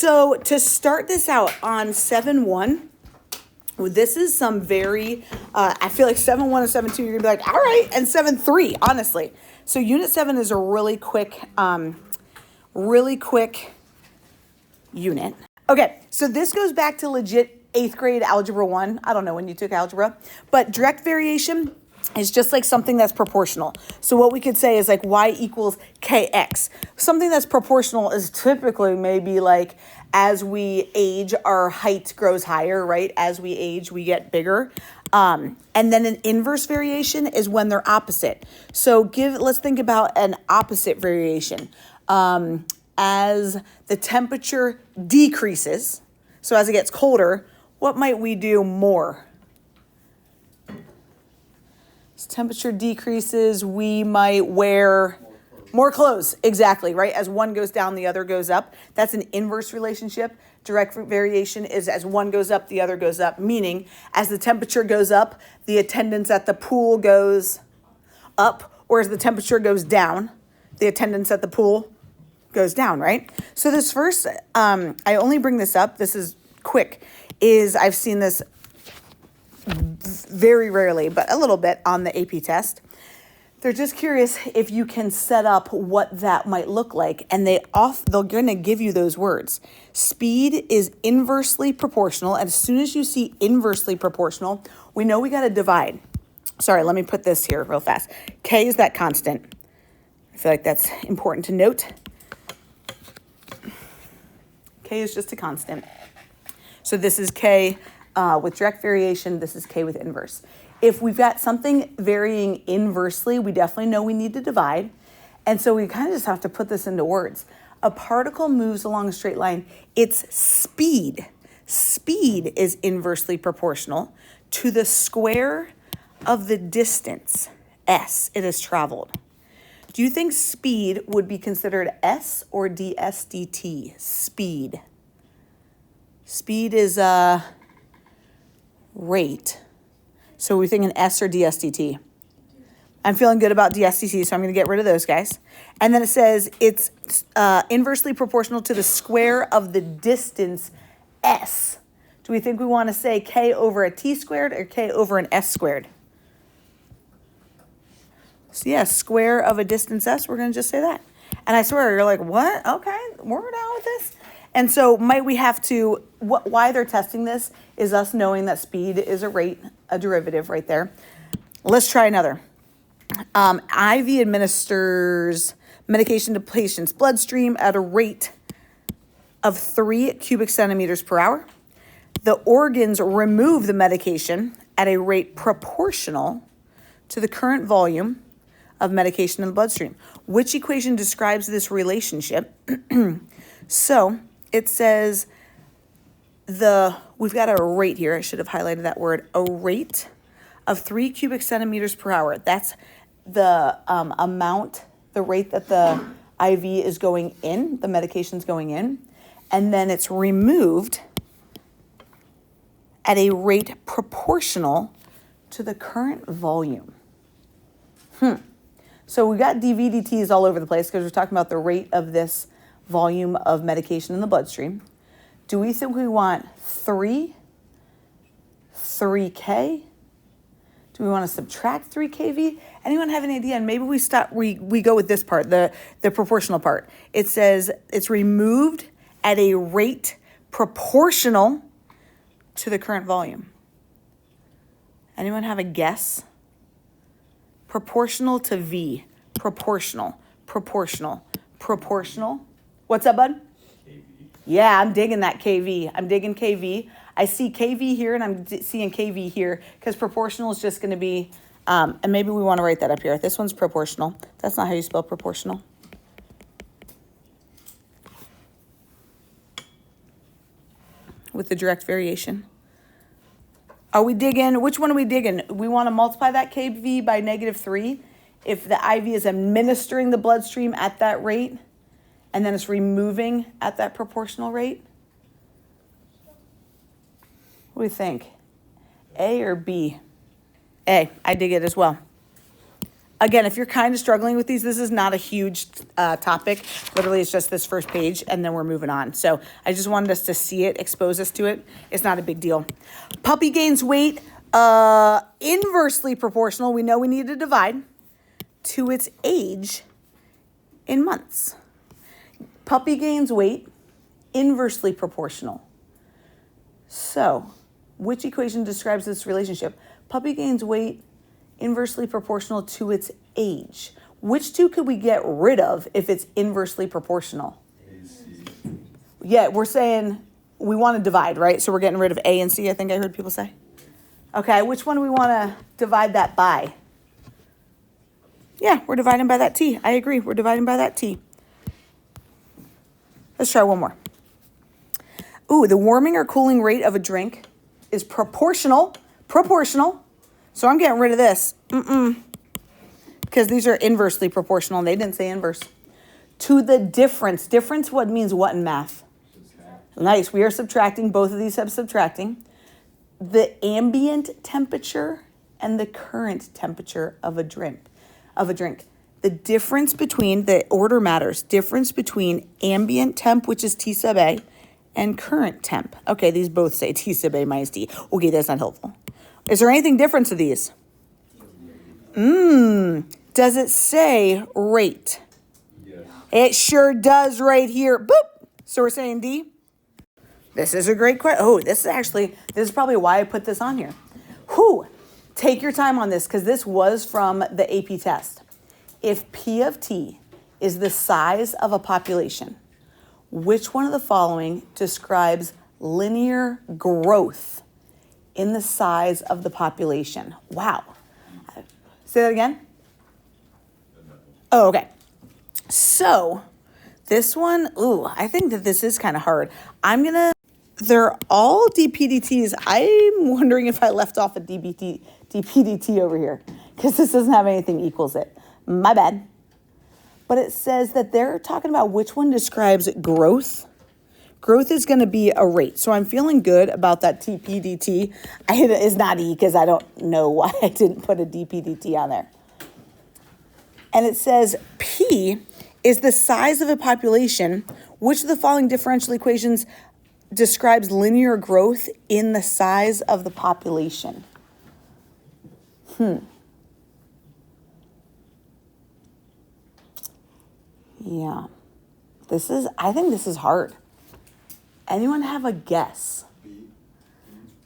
So to start this out on 7-1, this is some very, I feel like 7-1 and 7-2, you're gonna be like, all right, and 7-3, honestly. So unit 7 is a really quick unit. Okay, so this goes back to legit 8th grade algebra 1. I don't know when you took algebra, but direct variation is just like something that's proportional. So what we could say is like y equals kx. Something that's proportional is typically maybe like as we age, our height grows higher, right? As we age, we get bigger. And then an inverse variation is when they're opposite. So let's think about an opposite variation. As the temperature decreases, so as it gets colder, what might we do more? As temperature decreases, we might wear more clothes. Exactly, right? As one goes down, the other goes up. That's an inverse relationship. Direct variation is as one goes up, the other goes up, meaning as the temperature goes up, the attendance at the pool goes up, or as the temperature goes down, the attendance at the pool goes down, right? So this first, I only bring this up, this is quick, is I've seen this very rarely, but a little bit on the AP test. They're just curious if you can set up what that might look like, and they're going to give you those words. Speed is inversely proportional, and as soon as you see inversely proportional, we know we got to divide. Sorry, let me put this here real fast. K is that constant. I feel like that's important to note. K is just a constant. So this is K with direct variation. This is K with inverse. If we've got something varying inversely, we definitely know we need to divide. And so we kind of just have to put this into words. A particle moves along a straight line. Its speed. Speed is inversely proportional to the square of the distance, S, it has traveled. Do you think speed would be considered S or ds dt? Speed. Speed is rate. So we're thinking S or ds dt. I'm feeling good about ds dt, so I'm going to get rid of those guys. And then it says it's inversely proportional to the square of the distance S. Do we think we want to say k over a t squared or k over an s squared? So yeah, square of a distance S, we're going to just say that. And I swear, you're like, what? Okay, we're down with this. And so might we have to, why they're testing this is us knowing that speed is a rate, a derivative right there. Let's try another. IV administers medication to patient's bloodstream at a rate of 3 cubic centimeters per hour. The organs remove the medication at a rate proportional to the current volume of medication in the bloodstream. Which equation describes this relationship? So it says we've got a rate here. I should have highlighted that word. A rate of 3 cubic centimeters per hour. That's the amount, the rate that the IV is going in, the medication's going in. And then it's removed at a rate proportional to the current volume. So we got dVdt's all over the place because we're talking about the rate of this volume of medication in the bloodstream. Do we think we want 3K? Do we want to subtract 3kV? Anyone have an idea? And maybe we go with this part, the proportional part. It says it's removed at a rate proportional to the current volume. Anyone have a guess? Proportional to V. Proportional. What's up, bud? KV. Yeah, I'm digging that KV. I'm digging KV. I see KV here and I'm seeing KV here because proportional is just going to be, and maybe we want to write that up here. This one's proportional. That's not how you spell proportional. With the direct variation. Are we digging? Which one are we digging? We want to multiply that KV by -3 if the IV is administering the bloodstream at that rate, and then it's removing at that proportional rate. What do you think? A or B? A. I dig it as well. Again, if you're kind of struggling with these, this is not a huge topic. Literally, it's just this first page, and then we're moving on. So I just wanted us to see it, expose us to it. It's not a big deal. Puppy gains weight inversely proportional. We know we need to divide to its age in months. Puppy gains weight inversely proportional. So, which equation describes this relationship? Puppy gains weight inversely proportional to its age. Which two could we get rid of if it's inversely proportional? A, C. Yeah, we're saying we want to divide, right? So we're getting rid of A and C, I think I heard people say. Okay, which one do we want to divide that by? Yeah, we're dividing by that T. I agree, we're dividing by that T. Let's try one more. Ooh, the warming or cooling rate of a drink is proportional. So I'm getting rid of this. Because these are inversely proportional, and they didn't say inverse. To the difference. Difference what means what in math? Nice. We are subtracting. Both of these have subtracting. The ambient temperature and the current temperature of a drink. The difference between, the order matters. Difference between ambient temp, which is T sub A, and current temp. Okay, these both say T sub A minus T. Okay, that's not helpful. Is there anything different to these? Does it say rate? Yes. It sure does right here. Boop. So we're saying D. This is a great question. Oh, this is probably why I put this on here. Whew. Take your time on this because this was from the AP test. If P of T is the size of a population, which one of the following describes linear growth in the size of the population? Wow. Say that again? Oh, okay. So this one, I think that this is kind of hard. They're all DPDTs. I'm wondering if I left off a DPDT over here because this doesn't have anything equals it. My bad. But it says that they're talking about which one describes growth. Growth is going to be a rate. So I'm feeling good about that TPDT. It's not E because I don't know why I didn't put a DPDT on there. And it says P is the size of a population. Which of the following differential equations describes linear growth in the size of the population? Yeah. I think this is hard. Anyone have a guess?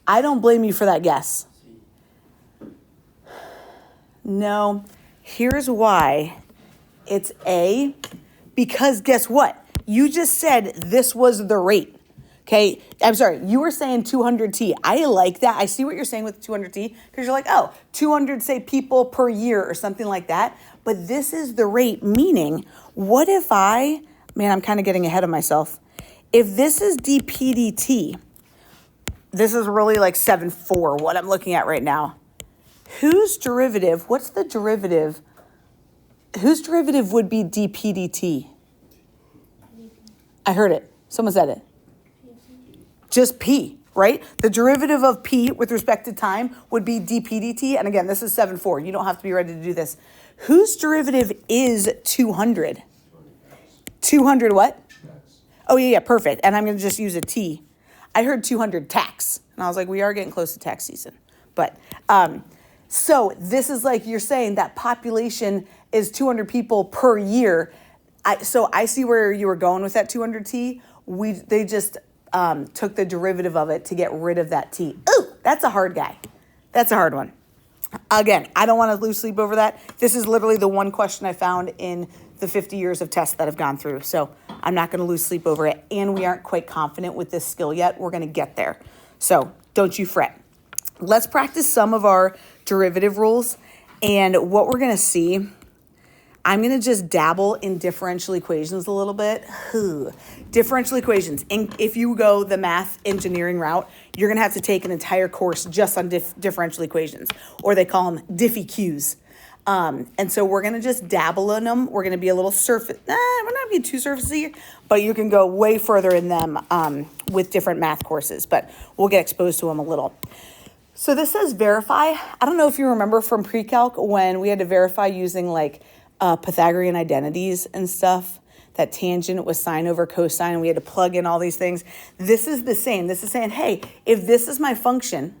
I don't blame you for that guess. No. Here's why. It's A, because guess what? You just said this was the rate. Okay, I'm sorry, you were saying 200T. I like that. I see what you're saying with 200T because you're like, 200, say, people per year or something like that. But this is the rate, meaning what if I'm kind of getting ahead of myself. If this is dPdt, this is really like 7.4, what I'm looking at right now. Whose derivative would be dPdt? I heard it. Someone said it. Just P, right? The derivative of P with respect to time would be dPdt. And again, this is 7.4. You don't have to be ready to do this. Whose derivative is 200? 200 what? Oh, yeah, perfect. And I'm going to just use a T. I heard 200 tax. And I was like, we are getting close to tax season. But so this is like you're saying that population is 200 people per year. So I see where you were going with that 200T. They just took the derivative of it to get rid of that T. Ooh, that's a hard guy. That's a hard one. Again, I don't want to lose sleep over that. This is literally the one question I found in the 50 years of tests that I've gone through. So I'm not going to lose sleep over it. And we aren't quite confident with this skill yet. We're going to get there. So don't you fret. Let's practice some of our derivative rules. And what we're going to see, I'm going to just dabble in differential equations a little bit. Differential equations. And if you go the math engineering route, you're going to have to take an entire course just on differential equations, or they call them DiffEQs. And so we're going to just dabble in them. We're going to be a little surface. We're not being too surfacey, but you can go way further in them with different math courses. But we'll get exposed to them a little. So this says verify. I don't know if you remember from pre-calc when we had to verify using like Pythagorean identities and stuff. That tangent was sine over cosine, and we had to plug in all these things. This is the same. This is saying, hey, if this is my function,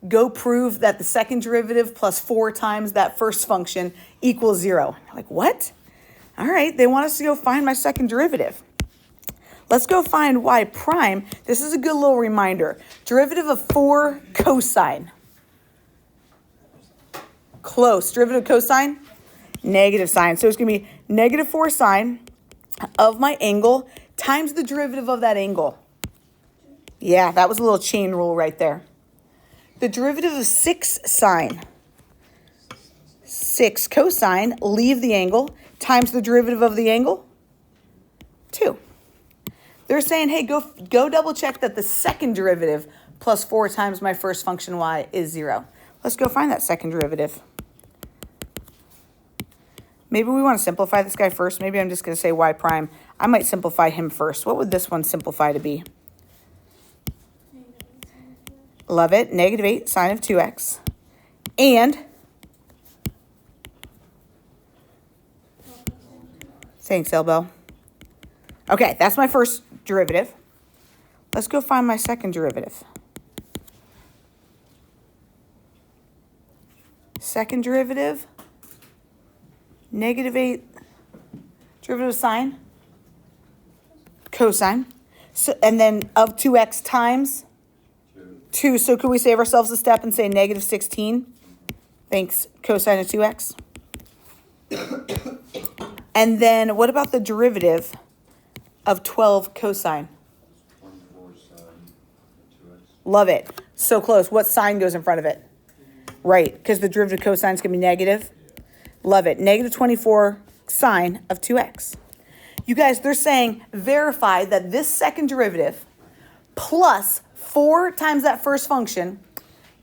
go prove that the second derivative plus 4 times that first function equals 0. You're like, what? All right, they want us to go find my second derivative. Let's go find y prime. This is a good little reminder. Derivative of 4 cosine. Close. Derivative of cosine? Negative sine. So it's going to be negative 4 sine of my angle times the derivative of that angle. Yeah, that was a little chain rule right there. The derivative of 6 sine. 6 cosine, leave the angle, times the derivative of the angle, 2. They're saying, hey, go double check that the second derivative plus 4 times my first function y is 0. Let's go find that second derivative. Maybe we want to simplify this guy first. Maybe I'm just going to say y prime. I might simplify him first. What would this one simplify to be? Love it. Negative 8 sine of 2x. And thanks, Elbow. Okay, that's my first derivative. Let's go find my second derivative. Second derivative, negative 8, derivative of sine, cosine. So, and then of 2x times 2. So could we save ourselves a step and say negative 16? Thanks, cosine of 2x. And then what about the derivative of 12 cosine? 24 sine of 2x. Love it. So close. What sign goes in front of it? Right, because the derivative of cosine is going to be negative. Love it. Negative 24 sine of 2x. You guys, they're saying verify that this second derivative plus 4 times that first function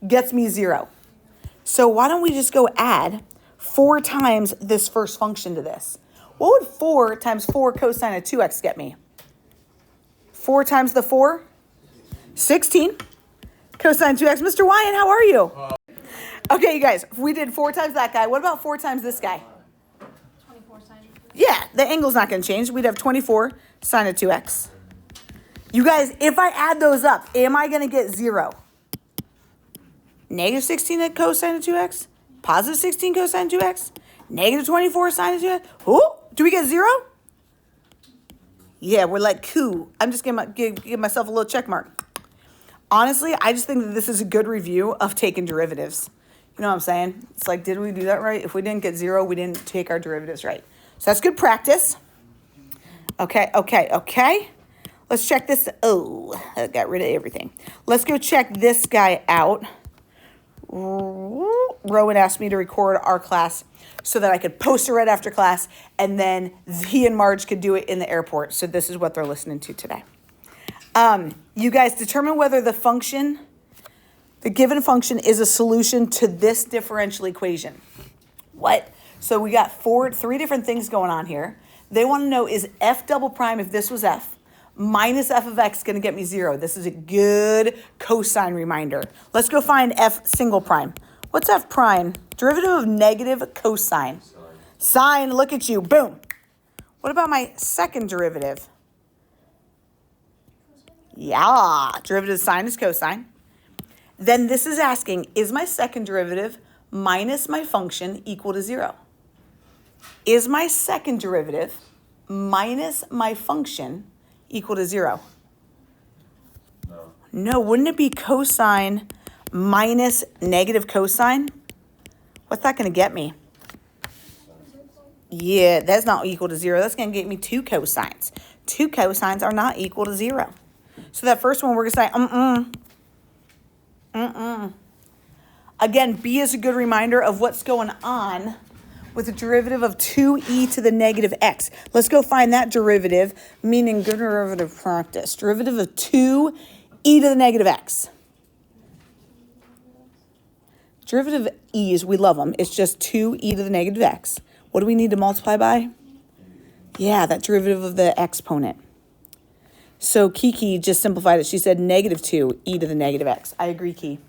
gets me 0. So why don't we just go add 4 times this first function to this? What would 4 times 4 cosine of 2x get me? 4 times the 4? 16. Cosine 2x. Mr. Wyan, how are you? Okay, you guys, we did 4 times that guy. What about 4 times this guy? 24 sine. Yeah, the angle's not going to change. We'd have 24 sine of 2x. You guys, if I add those up, am I going to get 0? Negative 16 at cosine of 2x? Positive 16 cosine of 2x? Negative 24 sine of 2x? Ooh, do we get 0? Yeah, we're like, cool. I'm just going to give myself a little check mark. Honestly, I just think that this is a good review of taking derivatives. You know what I'm saying? It's like, did we do that right? If we didn't get 0, we didn't take our derivatives right. So that's good practice. Okay. Let's check this. Oh, I got rid of everything. Let's go check this guy out. Rowan asked me to record our class so that I could post it right after class, and then he and Marge could do it in the airport. So this is what they're listening to today. You guys determine whether the given function is a solution to this differential equation. What? So we got 3 different things going on here. They want to know, is f double prime, if this was f, minus f of x going to get me 0? This is a good cosine reminder. Let's go find f single prime. What's f prime? Derivative of negative cosine. Sine, look at you. Boom. What about my second derivative? Yeah, derivative of sine is cosine. Then this is asking, is my second derivative minus my function equal to 0? Is my second derivative minus my function equal to 0? No, wouldn't it be cosine minus negative cosine? What's that going to get me? Yeah, that's not equal to 0. That's going to get me 2 cosines. 2 cosines are not equal to 0. So that first one, we're going to say, Again, B is a good reminder of what's going on with the derivative of 2e to the negative x. Let's go find that derivative, meaning good derivative practice. Derivative of 2e to the negative x. Derivative of e's, we love them. It's just 2e to the negative x. What do we need to multiply by? Yeah, that derivative of the exponent. So Kiki just simplified it. She said negative 2e to the negative x. I agree, Key.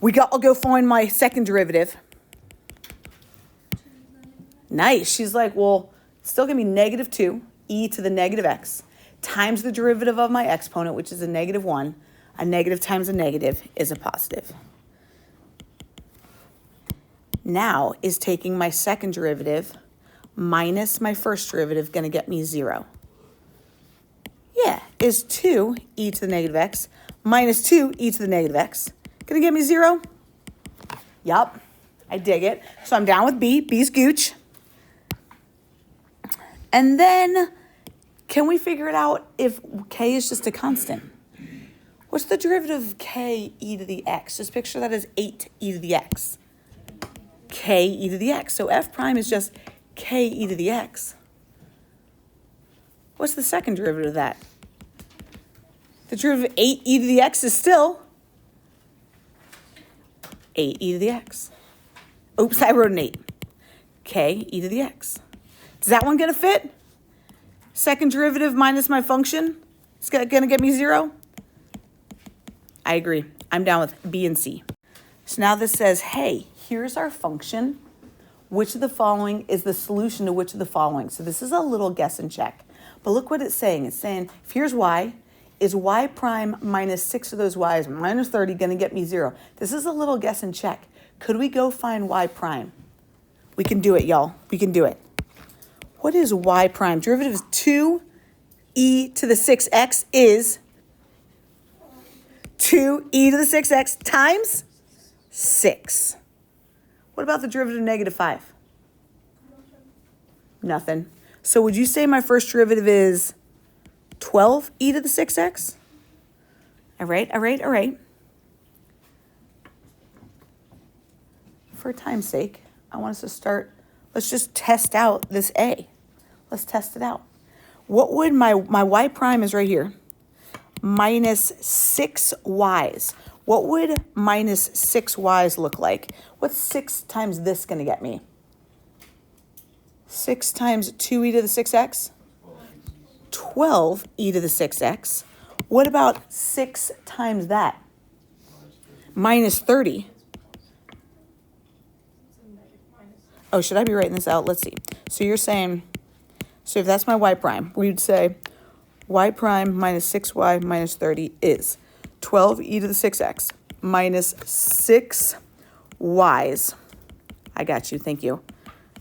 I'll go find my second derivative. Nice. She's like, well, it's still going to be negative 2 e to the negative x times the derivative of my exponent, which is a negative 1. A negative times a negative is a positive. Now is taking my second derivative minus my first derivative going to get me 0? Yeah, is 2 e to the negative x minus 2 e to the negative x going to get me 0? Yup, I dig it. So I'm down with B. B's gooch. And then, can we figure it out if k is just a constant? What's the derivative of k e to the x? Just picture that as 8 e to the x. K e to the x. So f prime is just k e to the x. What's the second derivative of that? The derivative of 8 e to the x is still 8 e to the x. Oops, I wrote an 8. K e to the x. Is that one going to fit? Second derivative minus my function? It's going to get me 0? I agree. I'm down with B and C. So now this says, hey, here's our function. Which of the following is the solution to which of the following? So this is a little guess and check. But look what it's saying. It's saying, if here's y, is y prime minus 6 of those y's minus 30 going to get me 0? This is a little guess and check. Could we go find y prime? We can do it, y'all. We can do it. What is y prime? Derivative of 2e to the 6x is 2e to the 6x times 6. What about the derivative of negative 5? Nothing. So would you say my first derivative is 12e to the 6x? All right. For time's sake, I want us to start, let's just test out this a. Let's test it out. What would my y prime is right here, minus 6y's. What would minus 6y's look like? What's 6 times this going to get me? 6 times 2e to the 6x? 12e to the 6x. What about 6 times that? Minus 30. Oh, should I be writing this out? Let's see. So you're saying, so if that's my y prime, we'd say y prime minus 6y minus 30 is 12e to the 6x minus 6y's. I got you. Thank you.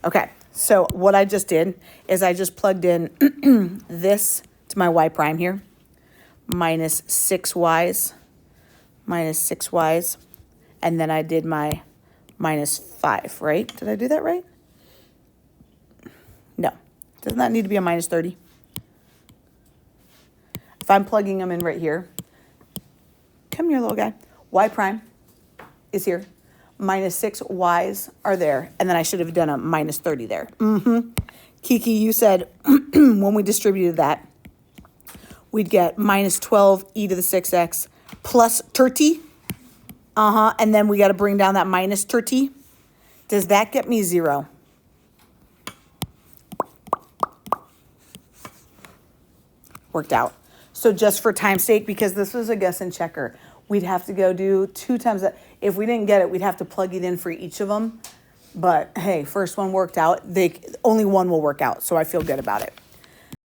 Okay. So what I just did is I just plugged in this to my y prime here, minus 6y's, and then I did my minus 5, right? Did I do that right? No. Doesn't that need to be a minus 30? If I'm plugging them in right here, come here, little guy. Y prime is here. Minus 6y's are there. And then I should have done a minus 30 there. Kiki, you said when we distributed that, we'd get minus 12e to the 6x plus 30. And then we got to bring down that minus 30. Does that get me 0? Worked out. So just for time's sake, because this was a guess and checker, we'd have to go do 2 times that. If we didn't get it, we'd have to plug it in for each of them. But hey, first one worked out. Only one will work out, so I feel good about it.